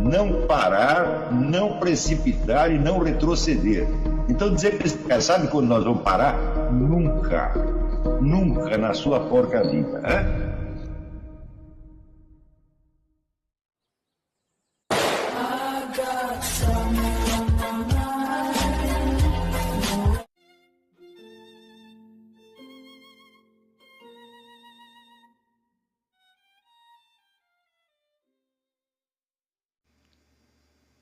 não parar, não precipitar e não retroceder. Então dizer para esse cara, sabe quando nós vamos parar? Nunca. Nunca na sua porca vida. Né?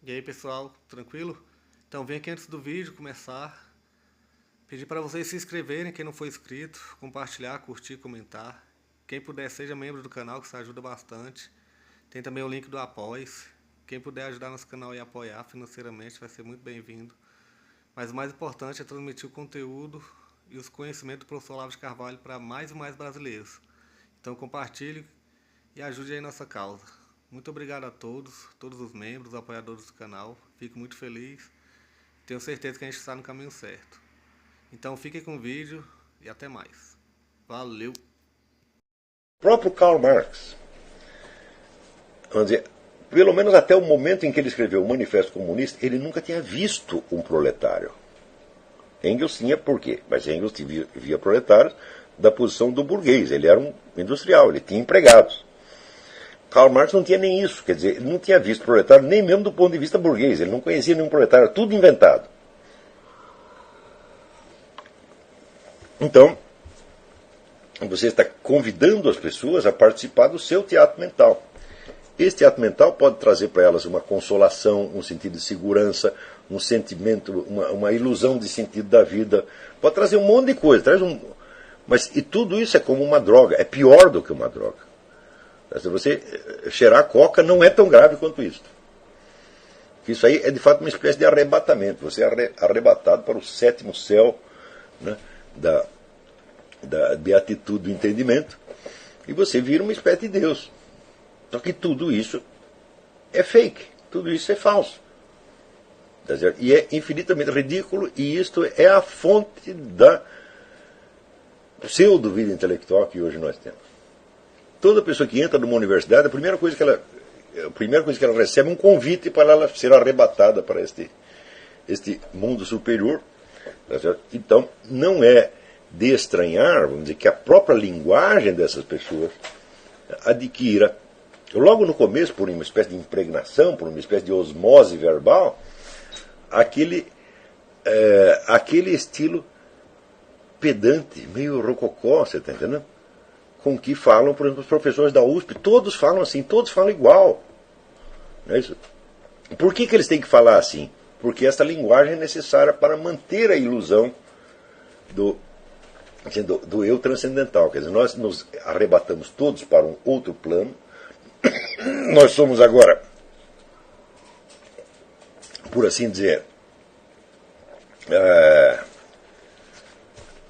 E aí pessoal, tranquilo? Então vem aqui antes do vídeo começar, pedir para vocês se inscreverem, quem não for inscrito, compartilhar, curtir, comentar. Quem puder seja membro do canal, que isso ajuda bastante. Tem também o link do Apoia-se. Quem puder ajudar nosso canal e apoiar financeiramente vai ser muito bem-vindo. Mas o mais importante é transmitir o conteúdo e os conhecimentos do professor Olavo de Carvalho para mais e mais brasileiros. Então compartilhe e ajude aí nossa causa. Muito obrigado a todos os membros, apoiadores do canal. Fico muito feliz. Tenho certeza que a gente está no caminho certo. Então fiquem com o vídeo e até mais. Valeu! O próprio Karl Marx, vamos dizer, pelo menos até o momento em que ele escreveu o Manifesto Comunista, ele nunca tinha visto um proletário. Engels tinha por quê? Mas Engels via proletários da posição do burguês. Ele era um industrial, ele tinha empregados. Karl Marx não tinha nem isso, quer dizer, ele não tinha visto proletário nem mesmo do ponto de vista burguês, ele não conhecia nenhum proletário, tudo inventado. Então, você está convidando as pessoas a participar do seu teatro mental. Esse teatro mental pode trazer para elas uma consolação, um sentido de segurança, um sentimento, uma ilusão de sentido da vida, pode trazer um monte de coisa, e tudo isso é como uma droga, é pior do que uma droga. Você cheirar coca não é tão grave quanto isso. Isso aí é de fato uma espécie de arrebatamento. Você é arrebatado para o sétimo céu, né, da beatitude do entendimento, e você vira uma espécie de Deus. Só que tudo isso é fake, tudo isso é falso. E é infinitamente ridículo, e isto é a fonte da pseudo-vida intelectual que hoje nós temos. Toda pessoa que entra numa universidade, a primeira coisa que ela recebe é um convite para ela ser arrebatada para este mundo superior. Então, não é de estranhar, vamos dizer, que a própria linguagem dessas pessoas adquira, logo no começo, por uma espécie de impregnação, por uma espécie de osmose verbal, aquele estilo pedante, meio rococó, você está entendendo? Com que falam, por exemplo, os professores da USP, todos falam assim, todos falam igual. Não é isso? Por que eles têm que falar assim? Porque essa linguagem é necessária para manter a ilusão do eu transcendental. Quer dizer, nós nos arrebatamos todos para um outro plano. Nós somos agora, por assim dizer,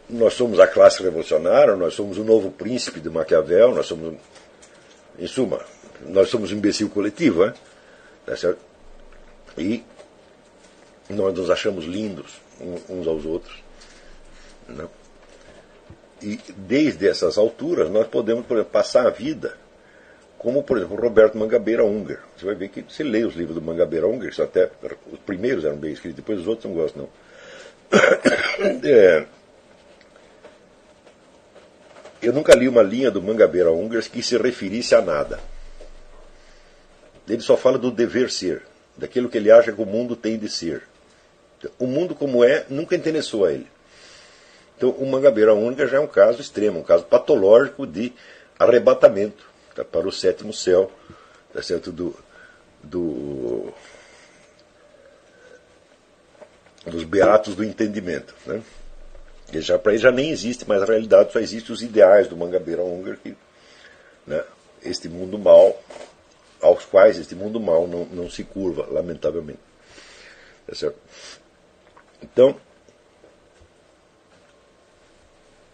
nós somos a classe revolucionária, nós somos o novo príncipe de Maquiavel, nós somos, em suma, nós somos um imbecil coletivo, né? Tá certo? E nós nos achamos lindos uns aos outros. Né? E desde essas alturas nós podemos, por exemplo, passar a vida como, por exemplo, Roberto Mangabeira Unger. Você vai ver que você lê os livros do Mangabeira Unger, que até os primeiros eram bem escritos, depois os outros não gostam, não. Eu nunca li uma linha do Mangabeira Unger que se referisse a nada. Ele só fala do dever ser, daquilo que ele acha que o mundo tem de ser. O mundo como é nunca interessou a ele. Então o Mangabeira Unger já é um caso extremo, um caso patológico de arrebatamento, tá, para o sétimo céu, tá certo, dos beatos do entendimento, né? Para ele já nem existe mais a realidade, só existem os ideais do Mangabeira Unger, que, né, este mundo mal, aos quais este mundo mal não se curva, lamentavelmente. Tá certo? Então,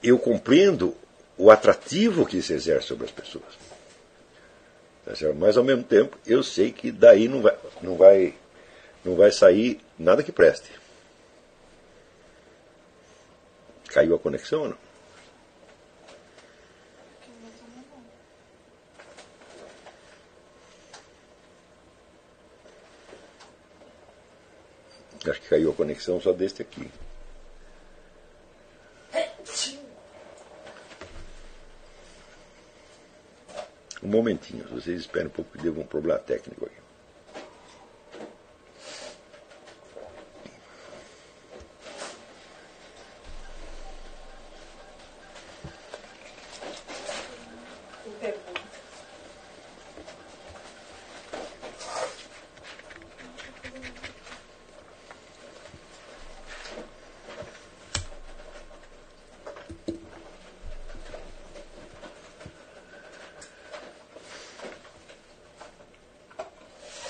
eu compreendo o atrativo que isso exerce sobre as pessoas. Tá certo? Mas, ao mesmo tempo, eu sei que daí não vai sair nada que preste. Caiu a conexão ou não? Acho que caiu a conexão só deste aqui. Um momentinho, vocês esperem um pouco que deu um problema técnico aqui.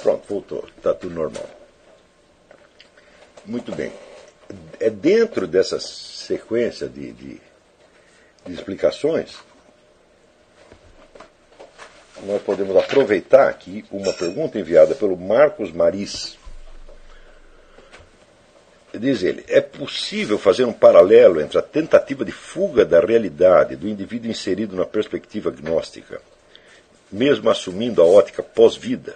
Pronto, voltou. Está tudo normal. Muito bem. É dentro dessa sequência de explicações, nós podemos aproveitar aqui uma pergunta enviada pelo Marcos Maris. Diz ele: é possível fazer um paralelo entre a tentativa de fuga da realidade do indivíduo inserido na perspectiva gnóstica, mesmo assumindo a ótica pós-vida,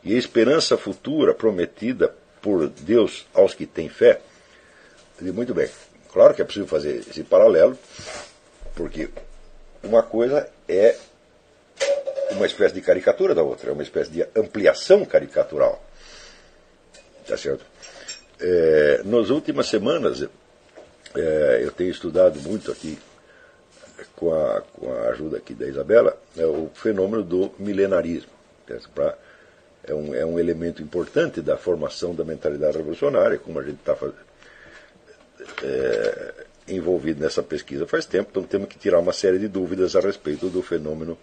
e a esperança futura prometida por Deus aos que têm fé? Muito bem, claro que é possível fazer esse paralelo, porque uma coisa é uma espécie de caricatura da outra, é uma espécie de ampliação caricatural. Tá certo? Nas últimas semanas, eu tenho estudado muito aqui, com a ajuda aqui da Isabela, o fenômeno do milenarismo. É um elemento importante da formação da mentalidade revolucionária, como a gente está envolvido nessa pesquisa faz tempo, então temos que tirar uma série de dúvidas a respeito do fenômeno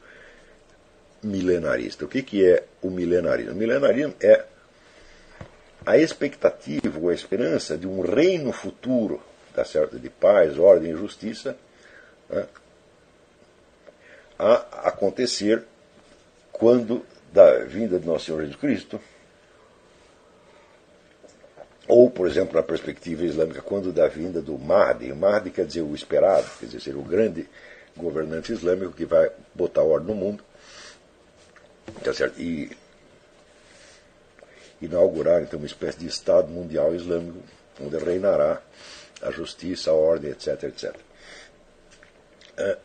milenarista. O que é o milenarismo? O milenarismo é a expectativa ou a esperança de um reino futuro, tá certo, de paz, ordem e justiça, né, a acontecer quando da vinda de Nosso Senhor Jesus Cristo, ou, por exemplo, na perspectiva islâmica, quando da vinda do Mahdi. O Mahdi quer dizer o esperado, quer dizer, ser o grande governante islâmico que vai botar ordem no mundo, tá certo? E inaugurar, então, uma espécie de Estado Mundial Islâmico, onde reinará a justiça, a ordem, etc, etc.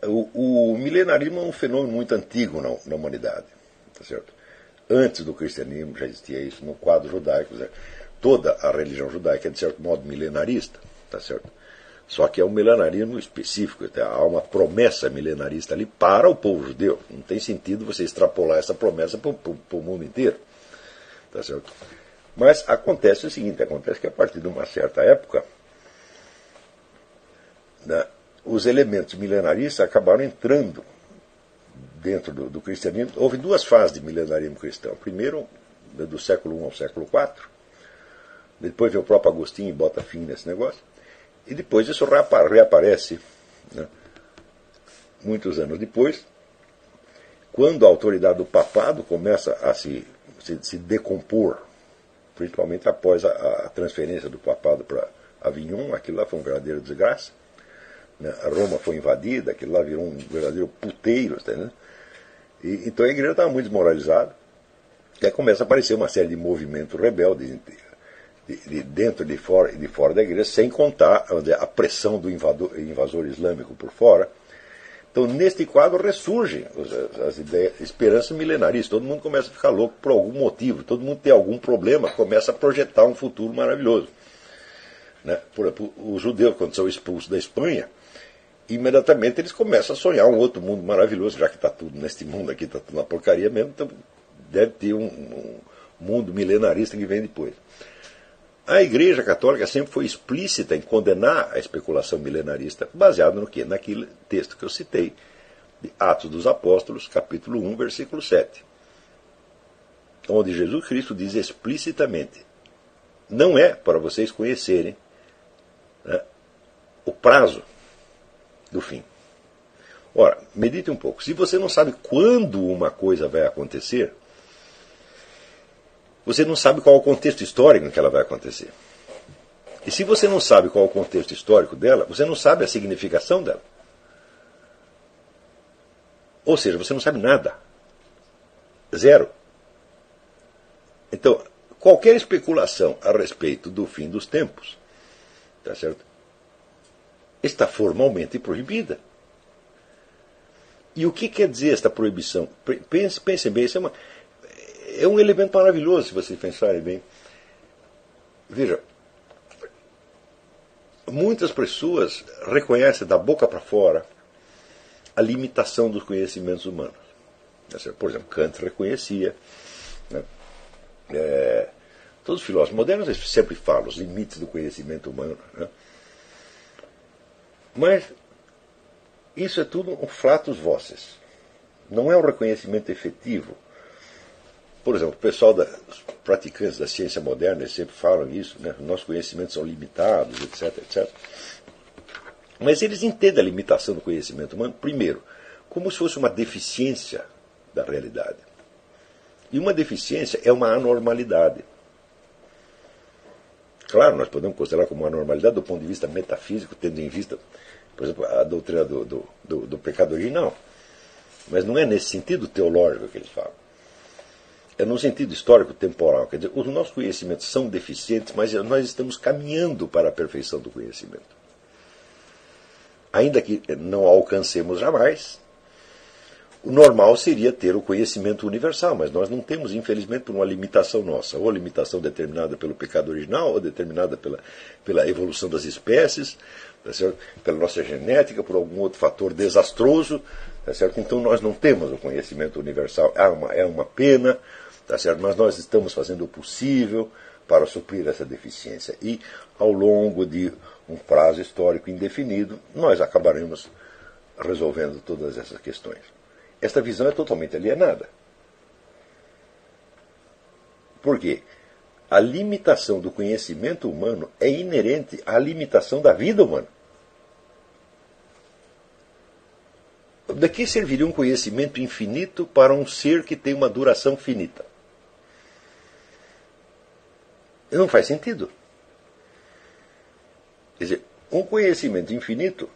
O milenarismo é um fenômeno muito antigo na humanidade, tá certo? Antes do cristianismo já existia isso no quadro judaico. Toda a religião judaica é, de certo modo, milenarista, tá certo? Só que é um milenarismo específico, há uma promessa milenarista ali para o povo judeu. Não tem sentido você extrapolar essa promessa para o mundo inteiro, tá certo? Mas acontece o seguinte, acontece que a partir de uma certa época, né, os elementos milenaristas acabaram entrando dentro do cristianismo. Houve duas fases de milenarismo cristão. Primeiro, do século I ao século IV. Depois vem o próprio Agostinho e bota fim nesse negócio. E depois isso reaparece, né, muitos anos depois, quando a autoridade do papado começa a se decompor, principalmente após a transferência do papado para Avignon. Aquilo lá foi uma verdadeira desgraça. Né? A Roma foi invadida, aquilo lá virou um verdadeiro puteiro. Tá, né? Então a igreja estava muito desmoralizada. E aí começa a aparecer uma série de movimentos rebeldes dentro e de fora da igreja, sem contar a pressão do invasor islâmico por fora. Então, neste quadro, ressurgem as ideias, esperanças milenaristas. Todo mundo começa a ficar louco por algum motivo, todo mundo tem algum problema, começa a projetar um futuro maravilhoso. Né? Por exemplo, os judeus, quando são expulsos da Espanha, imediatamente eles começam a sonhar um outro mundo maravilhoso, já que está tudo neste mundo aqui, está tudo na porcaria mesmo, então deve ter um mundo milenarista que vem depois. A Igreja Católica sempre foi explícita em condenar a especulação milenarista, baseado no quê? Naquele texto que eu citei, de Atos dos Apóstolos, capítulo 1, versículo 7, onde Jesus Cristo diz explicitamente: não é para vocês conhecerem, né, o prazo do fim. Ora, medite um pouco. Se você não sabe quando uma coisa vai acontecer, você não sabe qual é o contexto histórico em que ela vai acontecer. E se você não sabe qual é o contexto histórico dela, você não sabe a significação dela. Ou seja, você não sabe nada. Zero. Então, qualquer especulação a respeito do fim dos tempos, tá certo? Está formalmente proibida. E o que quer dizer esta proibição? Pensem bem, isso é um elemento maravilhoso, se vocês pensarem bem. Veja, muitas pessoas reconhecem da boca para fora a limitação dos conhecimentos humanos. Por exemplo, Kant reconhecia, né? Todos os filósofos modernos sempre falam os limites do conhecimento humano, né? Mas isso é tudo um flatus vocis. Não é um reconhecimento efetivo. Por exemplo, o pessoal os praticantes da ciência moderna eles sempre falam isso, né? Nossos conhecimentos são limitados, etc, etc. Mas eles entendem a limitação do conhecimento humano, primeiro, como se fosse uma deficiência da realidade. E uma deficiência é uma anormalidade. Claro, nós podemos considerar como uma anormalidade do ponto de vista metafísico, tendo em vista, por exemplo, a doutrina do pecado original. Mas não é nesse sentido teológico que eles falam. É no sentido histórico-temporal. Quer dizer, os nossos conhecimentos são deficientes, mas nós estamos caminhando para a perfeição do conhecimento. Ainda que não alcancemos jamais, o normal seria ter o conhecimento universal, mas nós não temos, infelizmente, por uma limitação nossa, ou a limitação determinada pelo pecado original, ou determinada pela evolução das espécies, tá certo? Pela nossa genética, por algum outro fator desastroso, tá certo? Então nós não temos o conhecimento universal. É uma pena, tá certo? Mas nós estamos fazendo o possível para suprir essa deficiência. E, ao longo de um prazo histórico indefinido, nós acabaremos resolvendo todas essas questões. Esta visão é totalmente alienada. Por quê? A limitação do conhecimento humano é inerente à limitação da vida humana. De que serviria um conhecimento infinito para um ser que tem uma duração finita? Não faz sentido. Quer dizer, um conhecimento infinito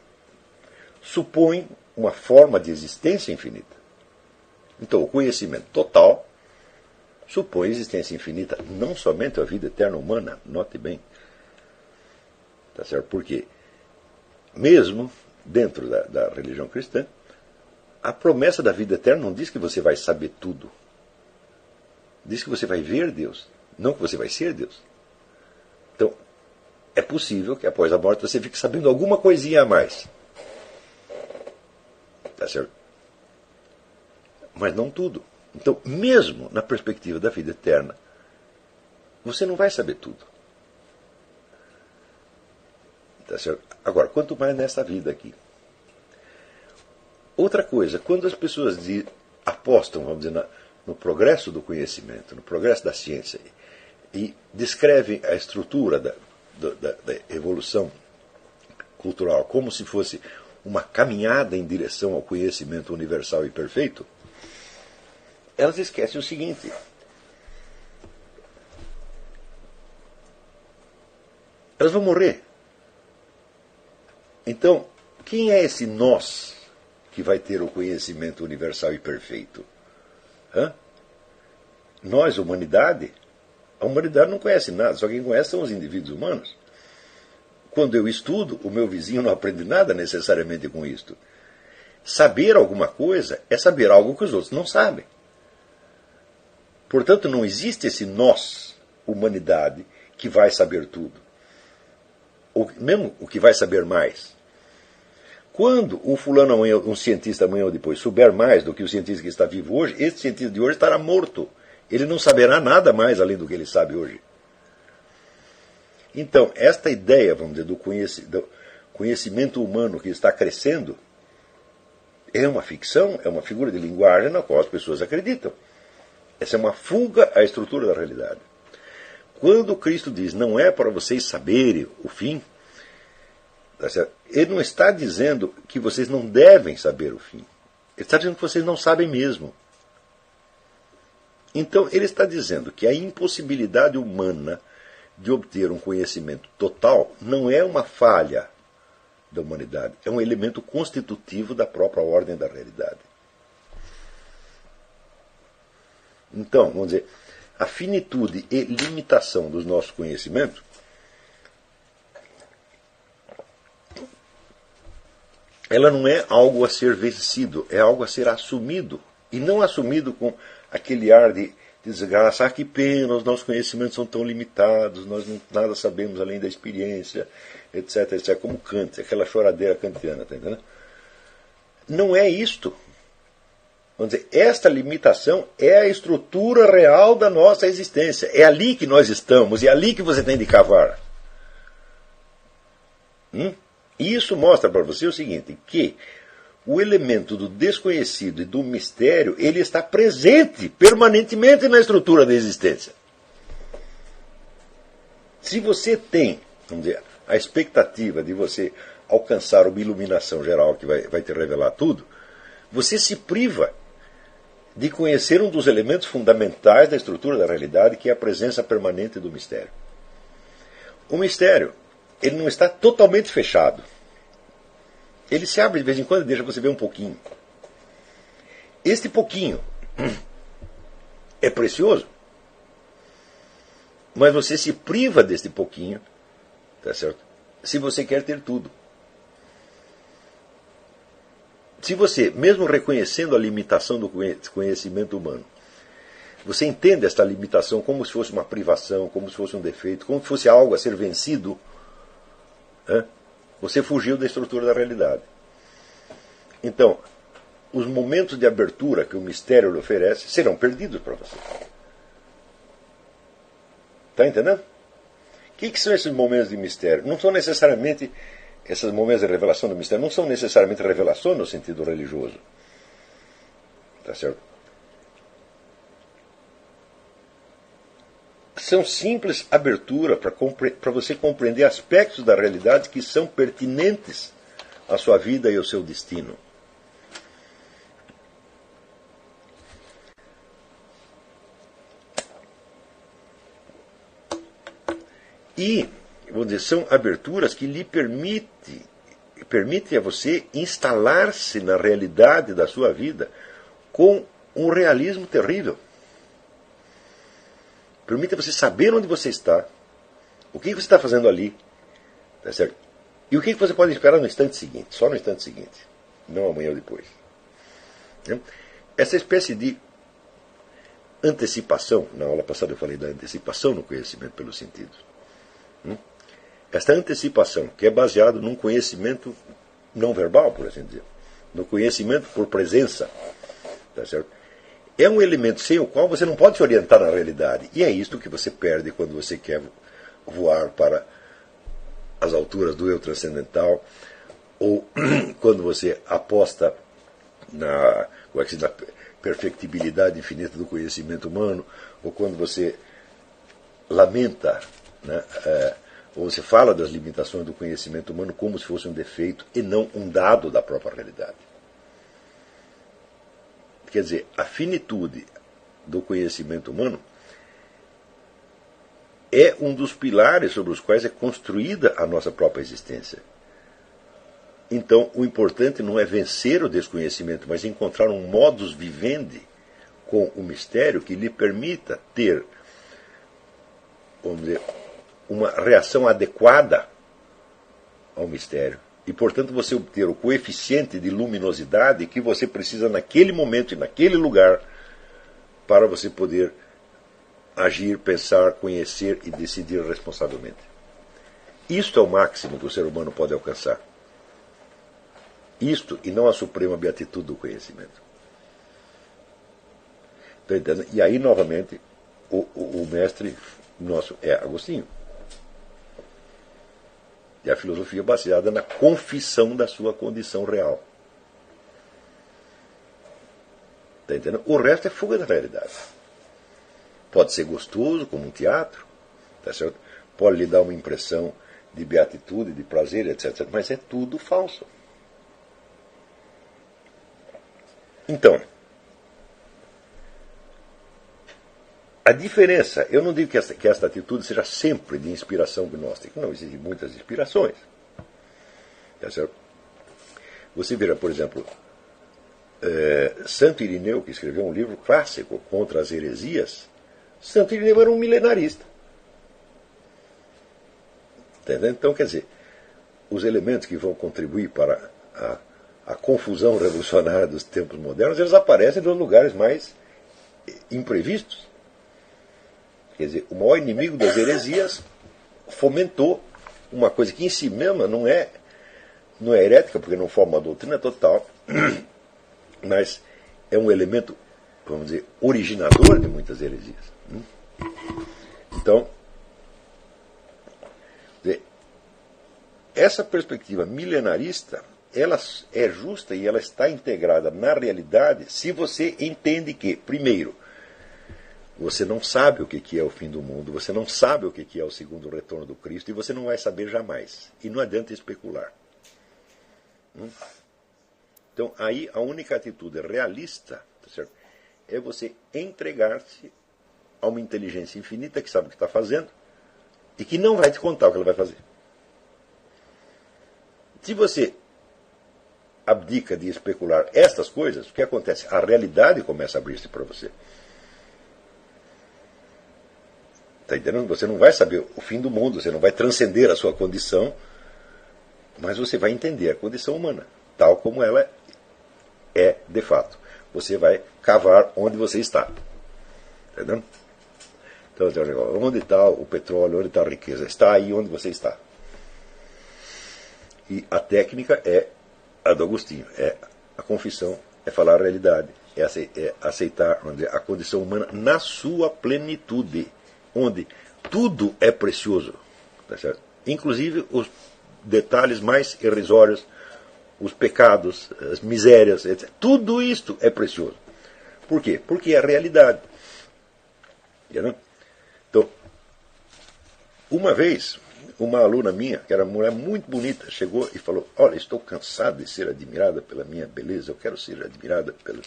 supõe uma forma de existência infinita. Então, o conhecimento total supõe existência infinita, não somente a vida eterna humana, note bem. Tá certo? Porque, mesmo dentro da religião cristã, a promessa da vida eterna não diz que você vai saber tudo. Diz que você vai ver Deus, não que você vai ser Deus. Então, é possível que após a morte você fique sabendo alguma coisinha a mais. Tá certo? Mas não tudo. Então, mesmo na perspectiva da vida eterna, você não vai saber tudo. Tá certo? Agora, quanto mais nessa vida aqui. Outra coisa, quando as pessoas apostam, vamos dizer, no progresso do conhecimento, no progresso da ciência, e descrevem a estrutura da evolução cultural como se fosse uma caminhada em direção ao conhecimento universal e perfeito, elas esquecem o seguinte: elas vão morrer. Então, quem é esse nós que vai ter o conhecimento universal e perfeito? Nós, humanidade? A humanidade não conhece nada, só quem conhece são os indivíduos humanos. Quando eu estudo, o meu vizinho não aprende nada necessariamente com isto. Saber alguma coisa é saber algo que os outros não sabem. Portanto, não existe esse nós, humanidade, que vai saber tudo. Ou mesmo o que vai saber mais. Quando um fulano amanhã, um cientista amanhã ou depois, souber mais do que o cientista que está vivo hoje, esse cientista de hoje estará morto. Ele não saberá nada mais além do que ele sabe hoje. Então, esta ideia, vamos dizer, do conhecimento humano que está crescendo, é uma ficção, é uma figura de linguagem na qual as pessoas acreditam. Essa é uma fuga à estrutura da realidade. Quando Cristo diz, não é para vocês saberem o fim, ele não está dizendo que vocês não devem saber o fim. Ele está dizendo que vocês não sabem mesmo. Então, ele está dizendo que a impossibilidade humana de obter um conhecimento total não é uma falha da humanidade, é um elemento constitutivo da própria ordem da realidade. Então, vamos dizer, a finitude e limitação dos nossos conhecimentos ela não é algo a ser vencido, é algo a ser assumido. E não assumido com aquele ar de desgraça, que pena, os nossos conhecimentos são tão limitados, nós nada sabemos além da experiência, etc, etc, como Kant, aquela choradeira kantiana, tá entendendo? Não é isto. Vamos dizer, esta limitação é a estrutura real da nossa existência. É ali que nós estamos, é ali que você tem de cavar. E isso mostra para você o seguinte, que o elemento do desconhecido e do mistério, ele está presente permanentemente na estrutura da existência. Se você tem, vamos dizer, a expectativa de você alcançar uma iluminação geral que vai te revelar tudo, você se priva de conhecer um dos elementos fundamentais da estrutura da realidade, que é a presença permanente do mistério. O mistério, ele não está totalmente fechado. Ele se abre de vez em quando e deixa você ver um pouquinho. Este pouquinho é precioso, mas você se priva deste pouquinho, tá certo? Se você quer ter tudo. Se você, mesmo reconhecendo a limitação do conhecimento humano, você entende esta limitação como se fosse uma privação, como se fosse um defeito, como se fosse algo a ser vencido, você fugiu da estrutura da realidade. Então, os momentos de abertura que o mistério lhe oferece serão perdidos para você. Está entendendo? O que são esses momentos de mistério? Não são necessariamente, esses momentos de revelação do mistério, não são necessariamente revelação no sentido religioso. Está certo? São simples abertura para você compreender aspectos da realidade que são pertinentes à sua vida e ao seu destino. E, vou dizer, são aberturas que lhe permitem a você instalar-se na realidade da sua vida com um realismo terrível. Permite você saber onde você está, o que você está fazendo ali, tá certo? E o que você pode esperar no instante seguinte, só no instante seguinte, não amanhã ou depois. Essa espécie de antecipação, na aula passada eu falei da antecipação no conhecimento pelos sentidos. Esta antecipação, que é baseada num conhecimento não verbal, por assim dizer, no conhecimento por presença, tá certo? É um elemento sem o qual você não pode se orientar na realidade. E é isto que você perde quando você quer voar para as alturas do eu transcendental, ou quando você aposta na perfectibilidade infinita do conhecimento humano, ou quando você lamenta, né, ou você fala das limitações do conhecimento humano como se fosse um defeito e não um dado da própria realidade. Quer dizer, a finitude do conhecimento humano é um dos pilares sobre os quais é construída a nossa própria existência. Então, o importante não é vencer o desconhecimento, mas encontrar um modus vivendi com o mistério que lhe permita ter, vamos dizer, uma reação adequada ao mistério. E, portanto, você obter o coeficiente de luminosidade que você precisa naquele momento e naquele lugar para você poder agir, pensar, conhecer e decidir responsavelmente. Isto é o máximo que o ser humano pode alcançar. Isto e não a suprema beatitude do conhecimento. Tá entendendo? E aí, novamente, o mestre nosso é Agostinho. E a filosofia baseada na confissão da sua condição real. Está entendendo? O resto é fuga da realidade. Pode ser gostoso, como um teatro, tá certo? Pode lhe dar uma impressão de beatitude, de prazer, etc. Mas é tudo falso. Então, a diferença, eu não digo que esta atitude seja sempre de inspiração gnóstica. Não, existem muitas inspirações. Tá certo? Você verá, por exemplo, Santo Irineu, que escreveu um livro clássico contra as heresias, Santo Irineu era um milenarista. Entendeu? Então, quer dizer, os elementos que vão contribuir para a confusão revolucionária dos tempos modernos, eles aparecem nos lugares mais imprevistos. Quer dizer, o maior inimigo das heresias fomentou uma coisa que em si mesma não é herética, porque não forma uma doutrina total, mas é um elemento, vamos dizer, originador de muitas heresias. Então, essa perspectiva milenarista, ela é justa e ela está integrada na realidade se você entende que, primeiro, você não sabe o que é o fim do mundo, você não sabe o que é o segundo retorno do Cristo e você não vai saber jamais. E não adianta especular. Então, aí a única atitude realista, tá certo, é você entregar-se a uma inteligência infinita que sabe o que está fazendo e que não vai te contar o que ela vai fazer. Se você abdica de especular estas coisas, o que acontece? A realidade começa a abrir-se para você. Está entendendo? Você não vai saber o fim do mundo, você não vai transcender a sua condição, mas você vai entender a condição humana, tal como ela é de fato. Você vai cavar onde você está. Entendeu? Então, onde está o petróleo, onde está a riqueza? Está aí onde você está. E a técnica é a do Agostinho, é a confissão, é falar a realidade, é aceitar a condição humana na sua plenitude, onde tudo é precioso, tá certo? Inclusive os detalhes mais irrisórios, os pecados, as misérias, etc. Tudo isto é precioso. Por quê? Porque é a realidade. Entendeu? Então, uma vez, uma aluna minha, que era uma mulher muito bonita, chegou e falou: olha, estou cansada de ser admirada pela minha beleza, eu quero ser admirada pela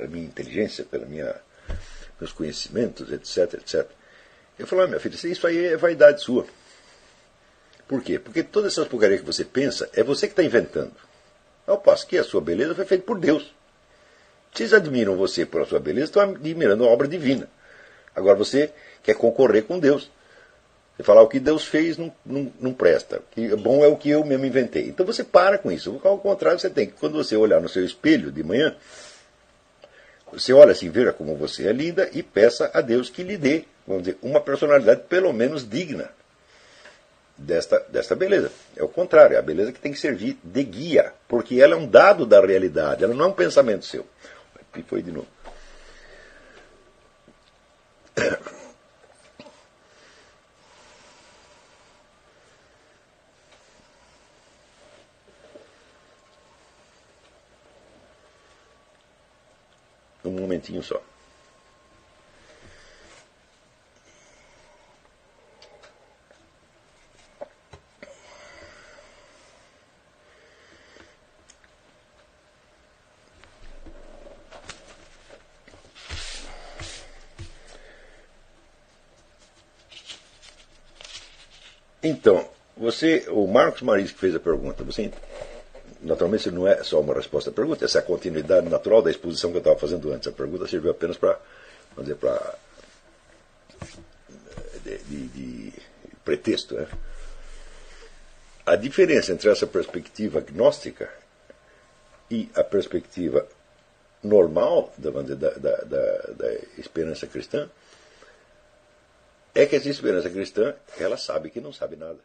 minha inteligência, meus conhecimentos, etc, etc. Eu falei: minha filha, isso aí é vaidade sua. Por quê? Porque todas essas porcarias que você pensa, é você que está inventando. Ao passo que a sua beleza foi feita por Deus. Vocês admiram você por a sua beleza, estão admirando a obra divina. Agora você quer concorrer com Deus. Você falar o que Deus fez não presta. O que é bom é o que eu mesmo inventei. Então você para com isso. Ao contrário, você tem que, quando você olhar no seu espelho de manhã, você olha assim, veja como você é linda e peça a Deus que lhe dê, vamos dizer, uma personalidade pelo menos digna desta beleza. É o contrário, é a beleza que tem que servir de guia, porque ela é um dado da realidade, ela não é um pensamento seu. E foi de novo. Um momentinho só. Então, o Marcos Maris que fez a pergunta, naturalmente não é só uma resposta à pergunta, essa é a continuidade natural da exposição que eu estava fazendo antes. A pergunta serviu apenas para, vamos dizer, de pretexto. Né? A diferença entre essa perspectiva gnóstica e a perspectiva normal da esperança cristã é que essa esperança cristã, ela sabe que não sabe nada.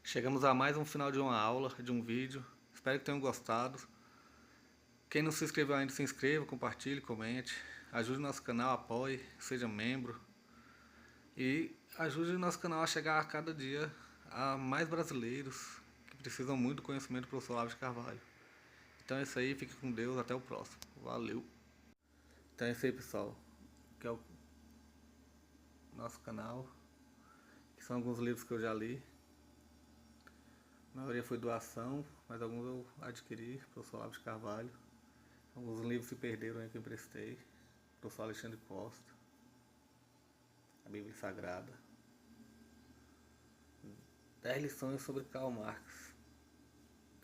Chegamos a mais um final de uma aula, de um vídeo. Espero que tenham gostado. Quem não se inscreveu ainda, se inscreva, compartilhe, comente. Ajude o nosso canal, apoie, seja membro. E ajude o nosso canal a chegar a cada dia a mais brasileiros que precisam muito do conhecimento do professor Olavo de Carvalho. Então é isso aí, fique com Deus, até o próximo. Valeu! Então é isso aí, pessoal, que é o nosso canal, que são alguns livros que eu já li. A maioria foi doação, mas alguns eu adquiri, professor Olavo de Carvalho. Alguns livros se perderam aí que eu emprestei, professor Alexandre Costa, a Bíblia Sagrada. 10 lições sobre Karl Marx.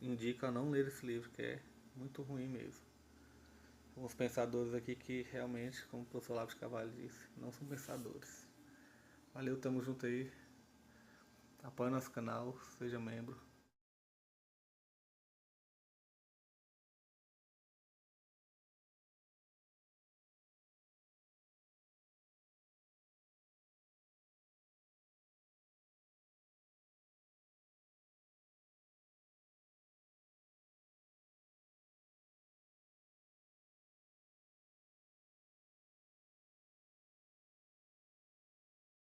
Indico a não ler esse livro, que é muito ruim mesmo. Alguns pensadores aqui que realmente, como o professor Olavo de Carvalho disse, não são pensadores. Valeu, tamo junto aí. Apoie nosso canal, seja membro.